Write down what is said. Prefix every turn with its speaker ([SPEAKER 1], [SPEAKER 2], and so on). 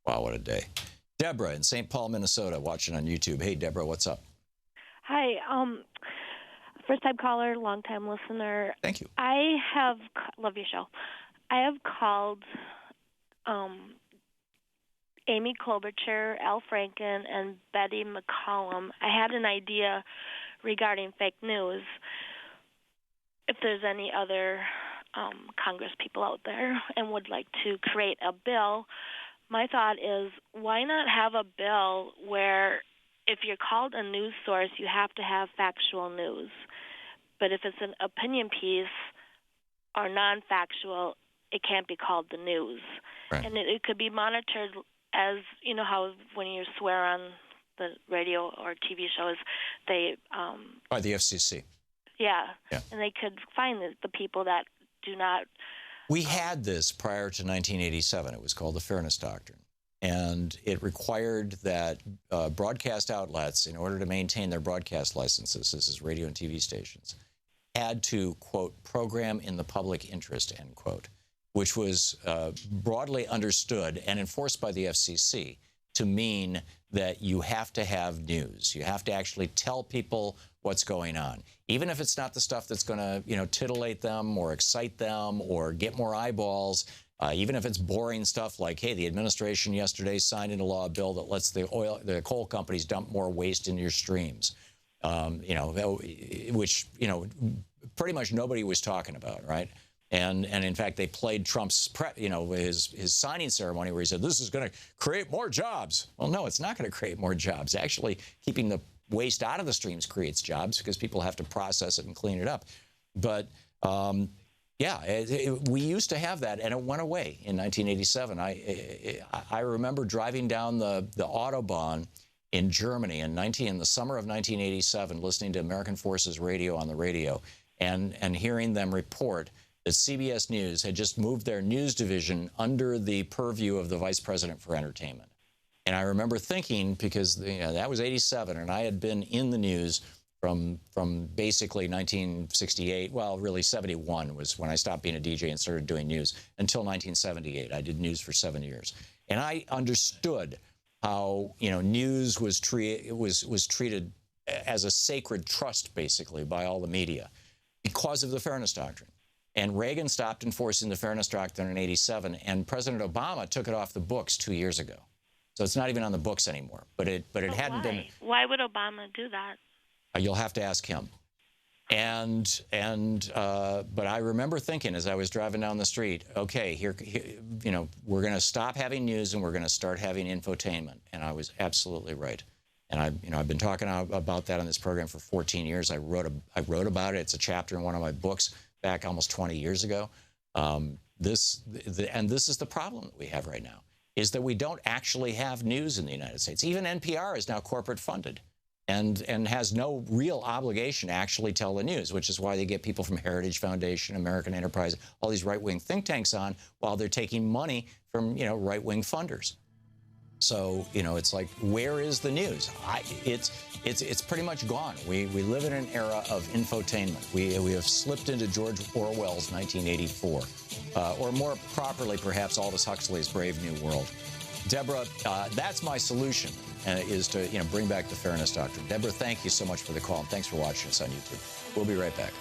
[SPEAKER 1] Wow, what a day. Deborah in St. Paul, Minnesota, watching on YouTube. Hey, Deborah, what's up?
[SPEAKER 2] Hi, first-time caller, long-time listener.
[SPEAKER 1] Thank you.
[SPEAKER 2] Love your show. I have called Amy Klobuchar, Al Franken, and Betty McCollum. I had an idea regarding fake news. If there's any other Congress people out there and would like to create a bill, my thought is, why not have a bill where if you're called a news source, you have to have factual news. But if it's an opinion piece or non-factual, it can't be called the news.
[SPEAKER 1] Right.
[SPEAKER 2] And it could be monitored as, you know, how when you swear on the radio or TV shows, they...
[SPEAKER 1] By the FCC.
[SPEAKER 2] Yeah. And they could find the people that do not...
[SPEAKER 1] We had this prior to 1987. It was called the Fairness Doctrine. And it required that broadcast outlets, in order to maintain their broadcast licenses, this is radio and TV stations, had to, quote, program in the public interest, end quote, which was broadly understood and enforced by the FCC to mean that you have to have news. You have to actually tell people what's going on, even if it's not the stuff that's going to, you know, titillate them or excite them or get more eyeballs. Even if it's boring stuff like, hey, the administration yesterday signed into law a bill that lets the coal companies dump more waste into your streams, you know, which, you know, pretty much nobody was talking about, right? And in fact, they played Trump's, his signing ceremony where he said, this is going to create more jobs. Well, no, it's not going to create more jobs. Actually, keeping the waste out of the streams creates jobs because people have to process it and clean it up. But yeah, we used to have that, and it went away in 1987. I remember driving down the Autobahn in Germany in the summer of 1987, listening to American Forces Radio on the radio, and hearing them report that CBS News had just moved their news division under the purview of the Vice President for Entertainment. And I remember thinking, because that was 87, and I had been in the news from basically 1968, well, really 71 was when I stopped being a DJ and started doing news, until 1978. I did news for 7 years. And I understood how, you know, news was treated as a sacred trust, basically, by all the media because of the Fairness Doctrine. And Reagan stopped enforcing the Fairness Doctrine in 87, and President Obama took it off the books 2 years ago. So it's not even on the books anymore. But it hadn't been.
[SPEAKER 2] Why would Obama do that?
[SPEAKER 1] You'll have to ask him. But I remember thinking as I was driving down the street, okay, here you know, we're going to stop having news and we're going to start having infotainment. And I was absolutely right. And I've been talking about that on this program for 14 years. I wrote about it. It's a chapter in one of my books back almost 20 years ago. This is the problem that we have right now, is that we don't actually have news in the United States. Even NPR is now corporate funded and has no real obligation to actually tell the news, which is why they get people from Heritage Foundation, American Enterprise, all these right-wing think tanks on, while they're taking money from, you know, right-wing funders. So, you know, it's like, where is the news? It's pretty much gone. We live in an era of infotainment. We have slipped into George Orwell's 1984, or more properly, perhaps, Aldous Huxley's Brave New World. Deborah, that's my solution, is to, you know, bring back the Fairness Doctrine. Deborah, thank you so much for the call, and thanks for watching us on YouTube. We'll be right back.